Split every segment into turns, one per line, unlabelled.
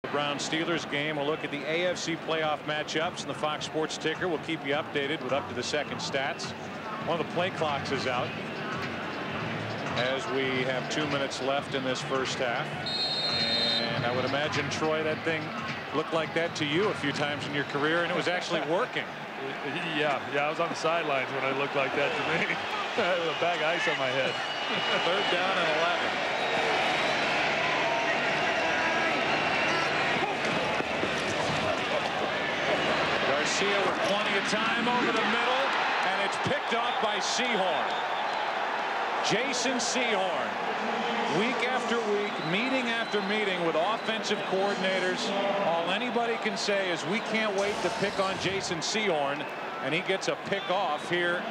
The Browns-Steelers game. We'll look at the AFC playoff matchups, and the Fox Sports ticker will keep you updated with up-to-the-second stats. One of the play clocks is out as we have 2 minutes left in this first half. And I would imagine, Troy, that thing looked like that to you a few times in your career, and it was actually working.
Yeah, I was on the sidelines when it looked like that to me. With a bag of ice on my head.
3rd down and 11. Garcia with plenty of time over the middle, and it's picked off by Sehorn. Jason Sehorn, week after week, meeting after meeting with offensive coordinators. All anybody can say is we can't wait to pick on Jason Sehorn, and he gets a pick off here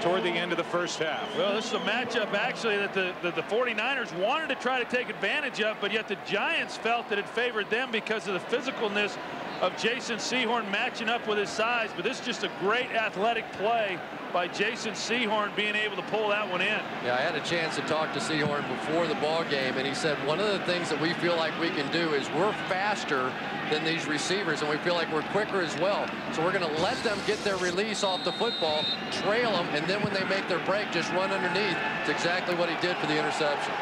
toward the end of the first half.
Well, this is a matchup actually that the 49ers wanted to try to take advantage of, but yet the Giants felt that it favored them because of the physicalness of Jason Sehorn matching up with his size. But this is just a great athletic play by Jason Sehorn, being able to pull that one in.
Yeah, I had a chance to talk to Sehorn before the ball game, and he said one of the things that we feel like we can do is we're faster than these receivers, and we feel like we're quicker as well. So we're going to let them get their release off the football, trail them, and then when they make their break, just run underneath. It's exactly what he did for the interception.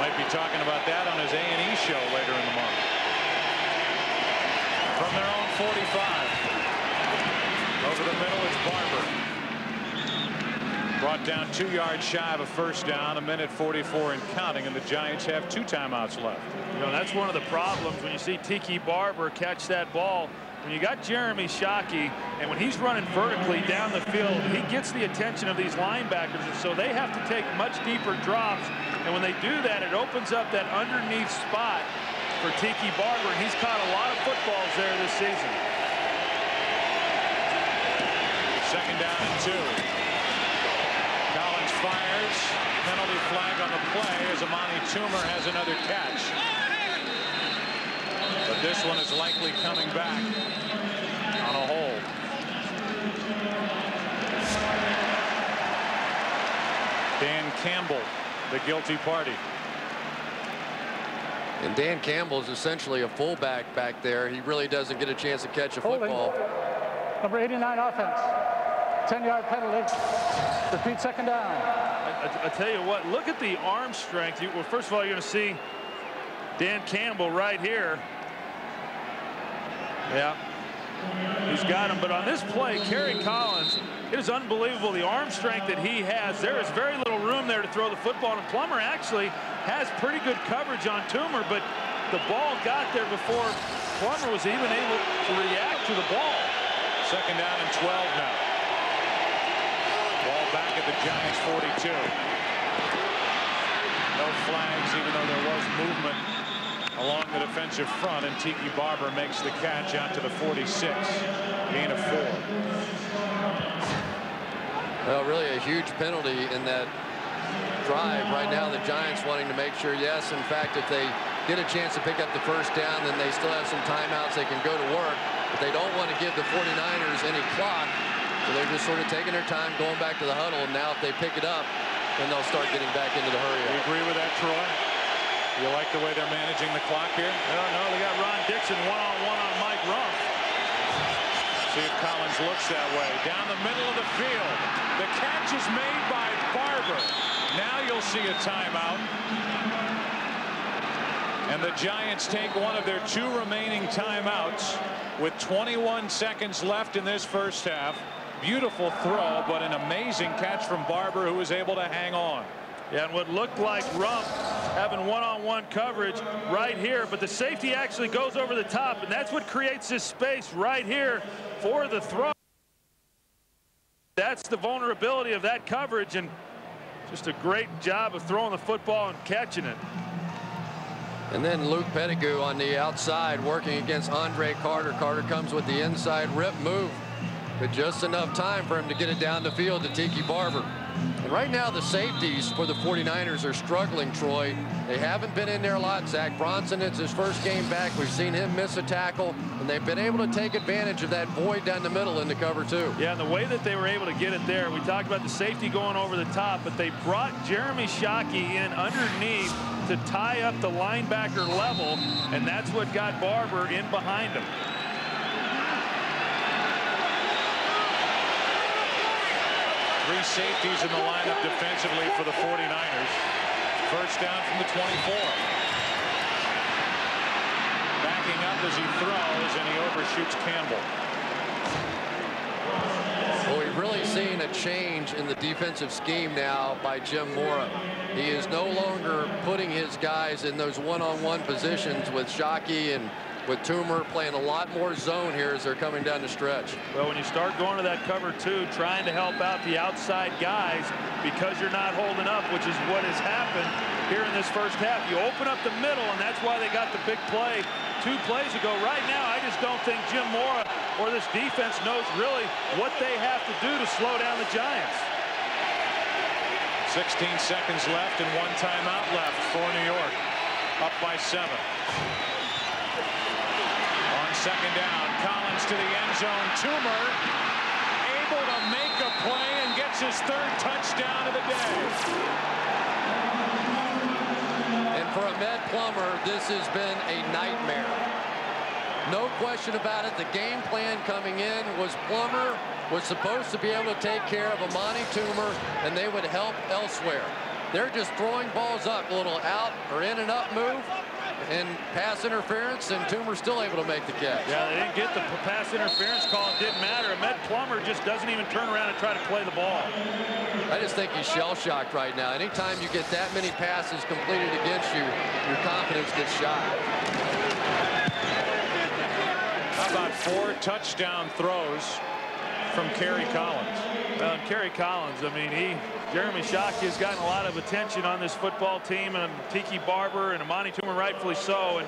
Might be talking about that on his A&E show later in the month. From their own 45. Over the middle, it's Barber. Brought down 2 yards shy of a first down, 1:44 and counting, and the Giants have 2 timeouts left.
You know, that's one of the problems when you see Tiki Barber catch that ball. When you got Jeremy Shockey, and when he's running vertically down the field, he gets the attention of these linebackers, and so they have to take much deeper drops. And when they do that, it opens up that underneath spot for Tiki Barber, and he's caught a lot of footballs there this season.
2nd down and 2. Collins fires. Penalty flag on the play as Amani Toomer has another catch. But this one is likely coming back on a hold. Dan Campbell, the guilty party.
And Dan Campbell is essentially a fullback back there. He really doesn't get a chance to catch a football.
Number 89 offense. 10-yard penalty. Repeat 2nd down.
I tell you what, look at the arm strength. Well, first of all, you're going to see Dan Campbell right here. Yeah, he's got him. But on this play, Kerry Collins, it is unbelievable the arm strength that he has. There is very little room there to throw the football. And Plummer actually has pretty good coverage on Toomer, but the ball got there before Plummer was even able to react to the ball.
2nd down and 12 now. Ball back at the Giants 42. No flags, even though there was movement along the defensive front, and Tiki Barber makes the catch out to the 46. Gain of 4.
Well, really a huge penalty in that drive. Right now the Giants wanting to make sure, yes, in fact, if they get a chance to pick up the 1st down, then they still have some timeouts. They can go to work, but they don't want to give the 49ers any clock. So they're just sort of taking their time, going back to the huddle. And now if they pick it up, then they'll start getting back into the hurry.
You agree with that, Troy? You like the way they're managing the clock here?
No, they got Ron Dixon one-on-one on Mike Rumph.
See if Collins looks that way. Down the middle of the field. The catch is made by Barber. Now you'll see a timeout. And the Giants take one of their 2 remaining timeouts with 21 seconds left in this first half. Beautiful throw, but an amazing catch from Barber, who was able to hang on.
Yeah, and what looked like Rumph having one-on-one coverage right here, but the safety actually goes over the top, and that's what creates this space right here for the throw. That's the vulnerability of that coverage, and just a great job of throwing the football and catching it.
And then Luke Pettigrew on the outside working against Andre Carter. Carter comes with the inside rip move, but just enough time for him to get it down the field to Tiki Barber. And right now, the safeties for the 49ers are struggling, Troy. They haven't been in there a lot. Zach Bronson, it's his first game back. We've seen him miss a tackle, and they've been able to take advantage of that void down the middle into cover 2.
Yeah, and the way that they were able to get it there, we talked about the safety going over the top, but they brought Jeremy Shockey in underneath to tie up the linebacker level, and that's what got Barber in behind him.
Three safeties in the lineup defensively for the 49ers. First down from the 24. Backing up as he throws, and he overshoots Campbell.
Well, we've really seen a change in the defensive scheme now by Jim Mora. He is no longer putting his guys in those one-on-one positions with Shockey and with Toomer, playing a lot more zone here as they're coming down the stretch.
Well, when you start going to that cover 2, trying to help out the outside guys because you're not holding up, which is what has happened here in this first half. You open up the middle, and that's why they got the big play 2 plays ago. Right now, I just don't think Jim Mora or this defense knows really what they have to do to slow down the Giants.
16 seconds left and 1 timeout left for New York. Up by 7. Second down, Collins to the end zone. Toomer able to make a play and gets his 3rd touchdown of the day.
And for Ahmed Plummer, this has been a nightmare. No question about it. The game plan coming in was Plummer was supposed to be able to take care of Amani Toomer, and they would help elsewhere. They're just throwing balls up, a little out or in and up move, and pass interference, and Toomer's still able to make the catch.
Yeah, they didn't get the pass interference call. It didn't matter. Ahmed Plummer just doesn't even turn around and try to play the ball.
I just think he's shell-shocked right now. Anytime you get that many passes completed against you, your confidence gets shot.
How about 4 touchdown throws from Kerry Collins?
Well, and Kerry Collins, I mean, Jeremy Shockey has gotten a lot of attention on this football team, and Tiki Barber and Amani Toomer rightfully so. And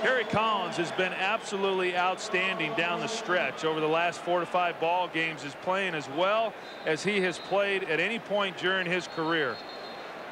Kerry Collins has been absolutely outstanding down the stretch over the last 4 to 5 ball games, is playing as well as he has played at any point during his career.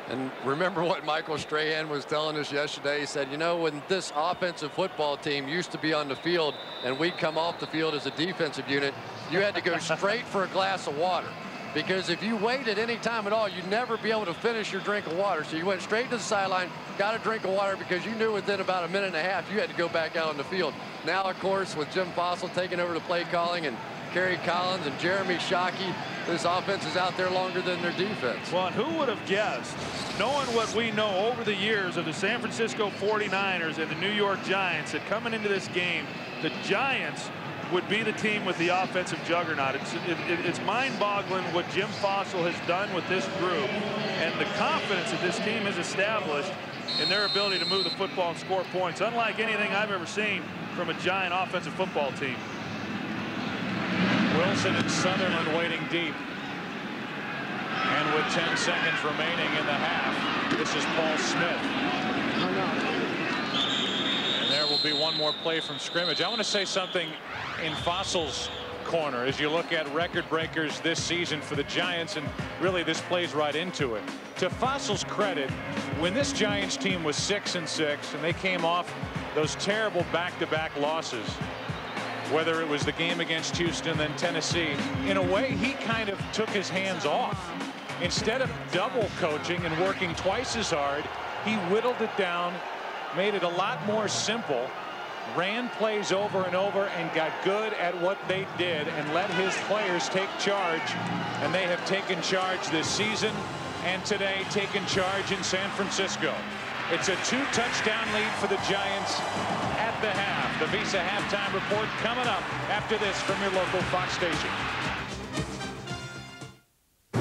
And remember what Michael Strahan was telling us yesterday. He said, you know, when this offensive football team used to be on the field and we'd come off the field as a defensive unit, you had to go straight for a glass of water. Because if you waited any time at all, you'd never be able to finish your drink of water. So you went straight to the sideline, got a drink of water, because you knew within about a minute and a half you had to go back out on the field. Now, of course, with Jim Fossil taking over the play calling and Kerry Collins and Jeremy Shockey, this offense is out there longer than their defense.
Well, and who would have guessed, knowing what we know over the years of the San Francisco 49ers and the New York Giants, that coming into this game, the Giants would be the team with the offensive juggernaut. It's mind-boggling what Jim Fossil has done with this group and the confidence that this team has established in their ability to move the football and score points, unlike anything I've ever seen from a Giant offensive football team.
Wilson and Sutherland waiting deep. And with 10 seconds remaining in the half, this is Paul Smith. And there will be one more play from scrimmage. I want to say something in Fossil's corner as you look at record breakers this season for the Giants, and really this plays right into it. To Fossil's credit, when this Giants team was 6-6 and they came off those terrible back-to-back losses, whether it was the game against Houston, then Tennessee, in a way he kind of took his hands off. Instead of double coaching and working twice as hard, he whittled it down, made it a lot more simple, ran plays over and over, and got good at what they did and let his players take charge. And they have taken charge this season, and today taken charge in San Francisco. It's a 2-touchdown lead for the Giants at the half. The Visa halftime report coming up after this from your local Fox station.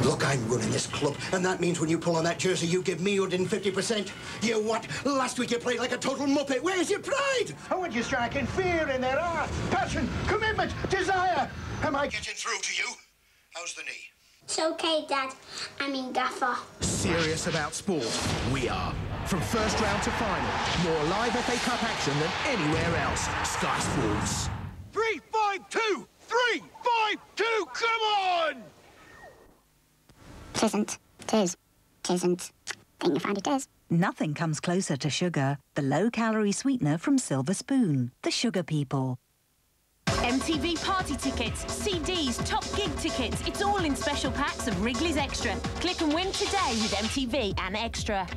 Look, I'm running this club, and that means when you pull on that jersey, you give me 150%. You what? Last week you played like a total muppet. Where's your pride?
I want you striking fear in their heart, passion, commitment, desire. Am I
Getting through to you? How's the knee?
It's okay, Dad. I mean, Gaffer.
Serious about sport? We are. From first round to final, more live FA Cup action than anywhere else. Sky Sports.
3-5-2! 3-5-2! Come on!
'Tisn't. 'Tis. 'Tisn't. Think you found it is.
Nothing comes closer to sugar. The low-calorie sweetener from Silver Spoon. The Sugar People.
MTV party tickets, CDs, top gig tickets. It's all in special packs of Wrigley's Extra. Click and win today with MTV and Extra.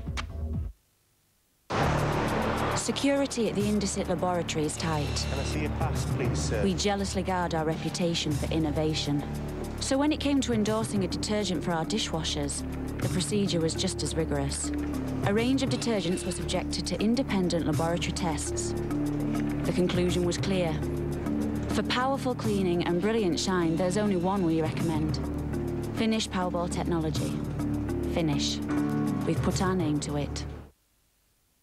Security at the Indesit laboratory is tight.
Can I see your pass, please, sir?
We jealously guard our reputation for innovation. So when it came to endorsing a detergent for our dishwashers, the procedure was just as rigorous. A range of detergents were subjected to independent laboratory tests. The conclusion was clear. For powerful cleaning and brilliant shine, there's only one we recommend. Finish Powerball technology. Finish. We've put our name to it.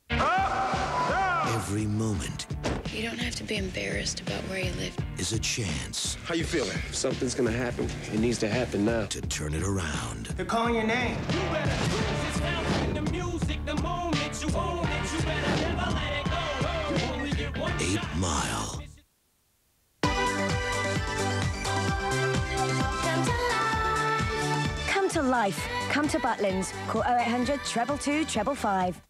Every moment.
You don't have to be embarrassed about where you live.
Is a chance.
How you feeling? If something's gonna happen, it needs to happen now.
To turn it around.
They're calling your name.
You better lose this found in the music. The moment you own it, you better never let it go. You only get one
8 Mile.
Come to life. Come to Butlins. Call 0800 222 555.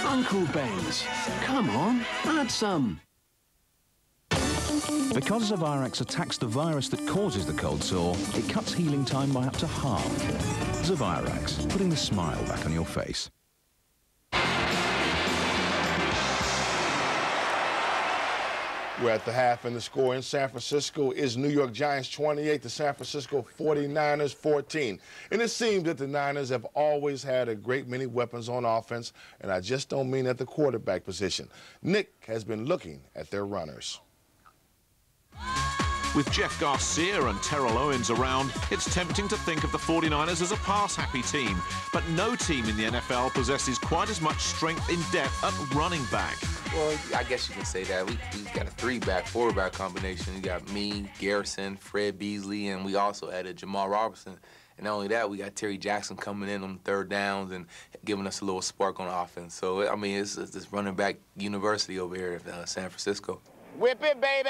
Uncle Ben's. Come on, add some.
Because Zavirax attacks the virus that causes the cold sore, it cuts healing time by up to half. Zavirax, putting the smile back on your face.
We're at the half, and the score in San Francisco is New York Giants 28 to San Francisco 49ers 14. And it seems that the Niners have always had a great many weapons on offense, and I just don't mean at the quarterback position. Nick has been looking at their runners.
With Jeff Garcia and Terrell Owens around, it's tempting to think of the 49ers as a pass-happy team. But no team in the NFL possesses quite as much strength in depth at running back.
Well, I guess you can say that. We've got a 3-back, 4-back combination. You got me, Garrison, Fred Beasley, and we also added Jamal Robertson. And not only that, we got Terry Jackson coming in on third downs and giving us a little spark on offense. So, I mean, it's this running back university over here at San Francisco.
Whip it, baby.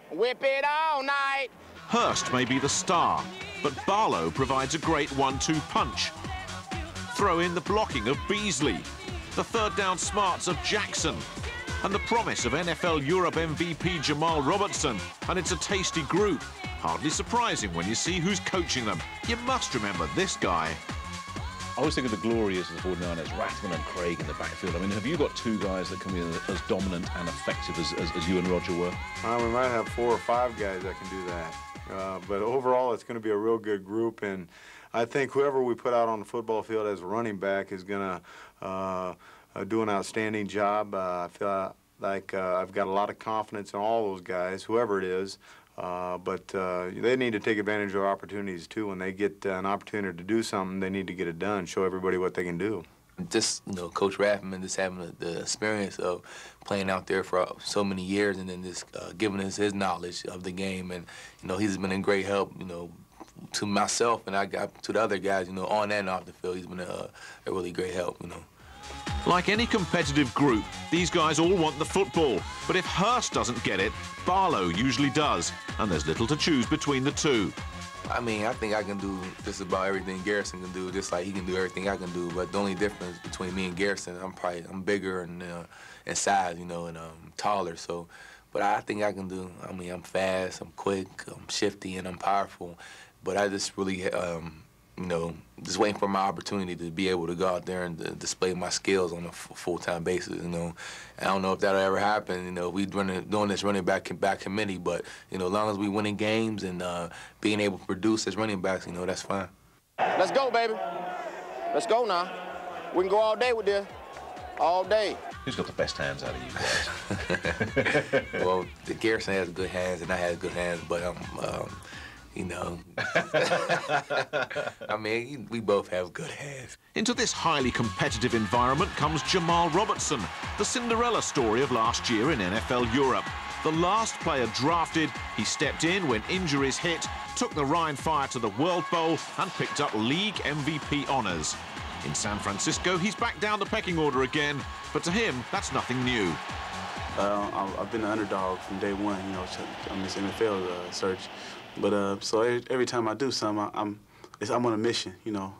Whip it all night.
Hurst may be the star, but Barlow provides a great 1-2 punch. Throw in the blocking of Beasley, the third down smarts of Jackson, and the promise of NFL Europe MVP Jamal Robertson, and it's a tasty group. Hardly surprising when you see who's coaching them. You must remember this guy.
I always think of the glorious of the 49ers, Rathman and Craig in the backfield. I mean, have you got two guys that can be as dominant and effective as you and Roger were?
We might have 4 or 5 guys that can do that. But overall, it's going to be a real good group. And I think whoever we put out on the football field as a running back is going to do an outstanding job. I feel like I've got a lot of confidence in all those guys, whoever it is. But they need to take advantage of opportunities, too. When they get an opportunity to do something, they need to get it done, show everybody what they can do.
Just, Coach Rathman just having the experience of playing out there for so many years and then just giving us his knowledge of the game. And, he's been a great help, to myself and I got to the other guys, on and off the field. He's been a really great help,
Like any competitive group, these guys all want the football. But if Hurst doesn't get it, Barlow usually does. And there's little to choose between the two.
I mean, I think I can do just about everything Garrison can do, just like he can do everything I can do. But the only difference between me and Garrison, I'm bigger and in size, and taller. So, but I think I can do. I mean, I'm fast, I'm quick, I'm shifty, and I'm powerful. But I just really, just waiting for my opportunity to be able to go out there and display my skills on a full-time basis. I don't know if that'll ever happen. We doing this running back committee, but as long as we winning games and being able to produce as running backs, that's fine.
Let's go, baby. Let's go now. We can go all day with this. All day.
Who's got the best hands out of you guys?
Well, Garrison has good hands and I have good hands, but you know. I mean, we both have good hands.
Into this highly competitive environment comes Jamal Robertson, the Cinderella story of last year in NFL Europe. The last player drafted, he stepped in when injuries hit, took the Rhine Fire to the World Bowl and picked up league MVP honours. In San Francisco, he's back down the pecking order again, but to him, that's nothing new.
I've been an underdog from day one, you know, on this NFL search. But so every time I do something, I'm on a mission, you know.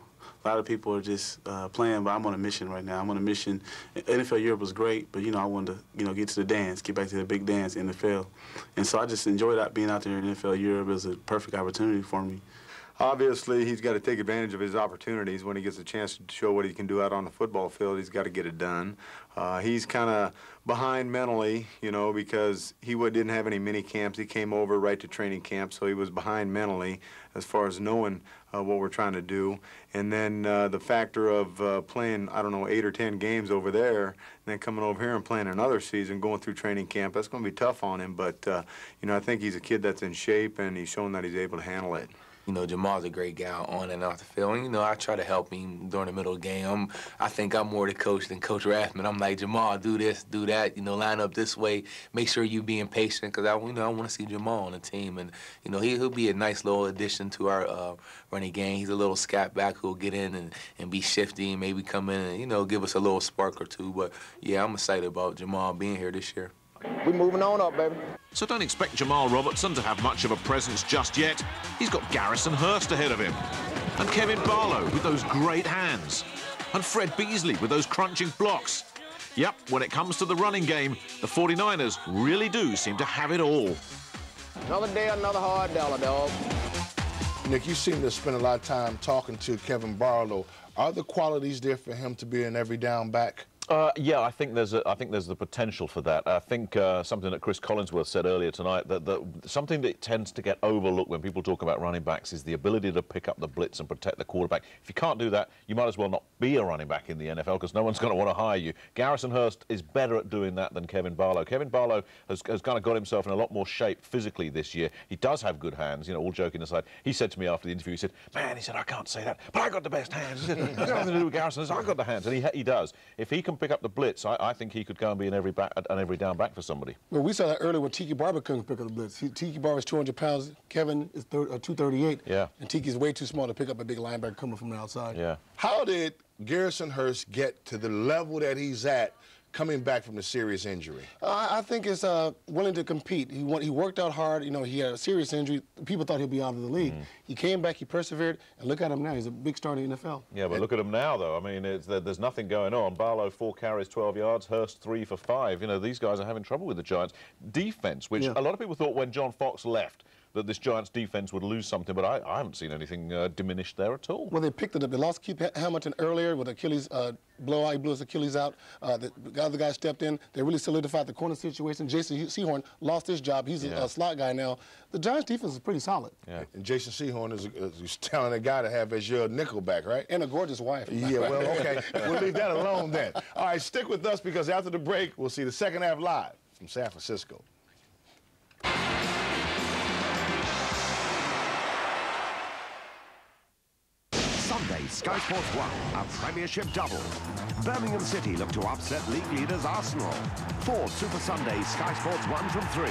A lot of people are just playing, but I'm on a mission right now. I'm on a mission. NFL Europe was great, but, you know, I wanted to, you know, get to the dance, get back to the big dance, NFL. And so I just enjoyed being out there in NFL Europe. It was a perfect opportunity for me.
Obviously, he's got to take advantage of his opportunities. When he gets a chance to show what he can do out on the football field, he's got to get it done. He's kind of behind mentally, you know, because he didn't have any mini camps. He came over right to training camp, so he was behind mentally as far as knowing what we're trying to do. And then the factor of playing, I don't know, 8 or 10 games over there, and then coming over here and playing another season, going through training camp, that's going to be tough on him. But, you know, I think he's a kid that's in shape, and he's shown that he's able to handle it.
You know, Jamal's a great guy on and off the field. And, you know, I try to help him during the middle of the game. I think I'm more the coach than Coach Rathman. I'm like, Jamal, do this, do that, you know, line up this way. Make sure you being patient, because I want to see Jamal on the team. And, you know, he'll be a nice little addition to our running game. He's a little scat back who'll get in and be shifty and maybe come in and, you know, give us a little spark or two. But, yeah, I'm excited about Jamal being here this year.
We're moving on up, baby.
So don't expect Jamal Robertson to have much of a presence just yet. He's got Garrison Hurst ahead of him. And Kevin Barlow with those great hands. And Fred Beasley with those crunching blocks. Yep, when it comes to the running game, the 49ers really do seem to have it all.
Another day, another hard dollar, dog.
Nick, you seem to spend a lot of time talking to Kevin Barlow. Are the qualities there for him to be an every down back?
Yeah, I think there's the potential for that. I think something that Chris Collinsworth said earlier tonight, that something that tends to get overlooked when people talk about running backs is the ability to pick up the blitz and protect the quarterback. If you can't do that, you might as well not be a running back in the NFL, because no one's going to want to hire you. Garrison Hurst is better at doing that than Kevin Barlow. Kevin Barlow has kind of got himself in a lot more shape physically this year. He does have good hands, you know, all joking aside. He said to me after the interview, he said, man, he said, I can't say that, but I got the best hands. He said, I've got nothing to do with Garrison. I've got the hands. And he does. If he can pick up the blitz, I think he could go and be an every down back for somebody.
Well, we saw that earlier when Tiki Barber couldn't pick up the blitz. Tiki Barber's 200 pounds, Kevin is 238.
Yeah.
And Tiki's way too small to pick up a big linebacker coming from the outside.
Yeah.
How did Garrison Hurst get to the level that he's at coming back from a serious injury?
I think it's willing to compete. He worked out hard. You know, he had a serious injury. People thought he'd be out of the league. He came back, he persevered, and look at him now. He's a big star in the NFL.
Yeah, but look at him now, though. I mean, there's nothing going on. Barlow, 4 carries, 12 yards. Hurst, 3 for 5. You know, these guys are having trouble with the Giants' defense, which a lot of people thought when John Fox left that this Giants defense would lose something, but I haven't seen anything diminished there at all.
Well, they picked it up. They lost Keith Hamilton earlier with Achilles blowout. He blew his Achilles out. The other guy stepped in. They really solidified the corner situation. Jason Sehorn lost his job. He's a slot guy now. The Giants defense is pretty solid.
Yeah. And Jason Sehorn is a talented guy to have as your nickelback, right?
And a gorgeous wife.
Yeah, well, okay. We'll leave that alone then. All right, stick with us, because after the break, we'll see the second half live from San Francisco.
Sunday, Sky Sports 1, a Premiership double. Birmingham City look to upset league leaders Arsenal. 4 Super Sunday, Sky Sports 1 from 3.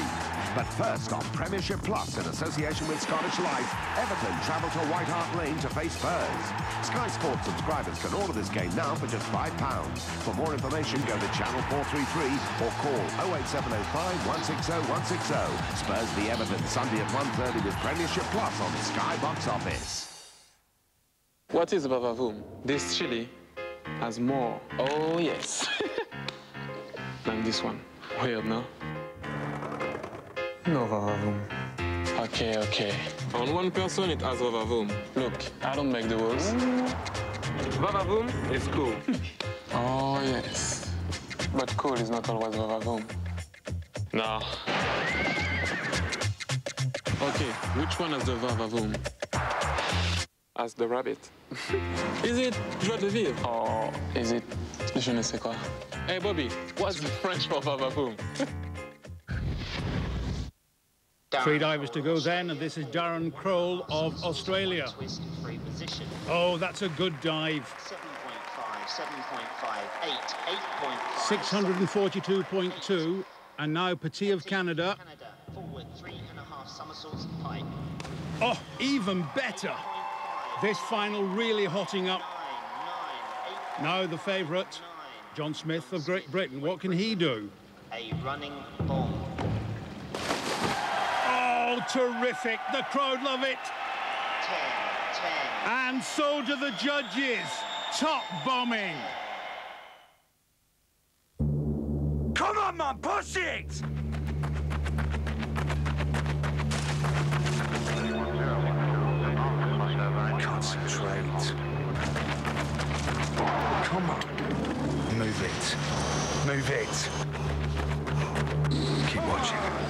But first, on Premiership Plus, in association with Scottish Life, Everton travel to White Hart Lane to face Spurs. Sky Sports subscribers can order this game now for just £5. For more information, go to Channel 433 or call 08705 160 160. Spurs v Everton, Sunday at 1:30 with Premiership Plus on the Sky Box Office.
What is vavavoom? This chili has more, oh yes, than this one. Weird, no? No vavavoom. Okay. On one person it has vavavoom. Look, I don't make the rules. Vavavoom is cool. Oh yes. But cool is not always vavavoom. No. Okay, which one has the vavavoom? As the rabbit. Is it joie de vivre? Or is it je ne sais quoi? Hey Bobby, what's the French for vavavoom?
Three divers to go then, and this is Darren Kroll of Australia. Oh, that's a good dive. 642.2, and now Petit of Canada. Oh, even better. This final really hotting up. Now the favourite, John Smith of Great Britain. What can he do?
A running bomb.
Oh, terrific. The crowd love it.
10.
And so do the judges. Top bombing.
Come on, man, push it! Concentrate. Come on. Move it. Move it. Keep watching.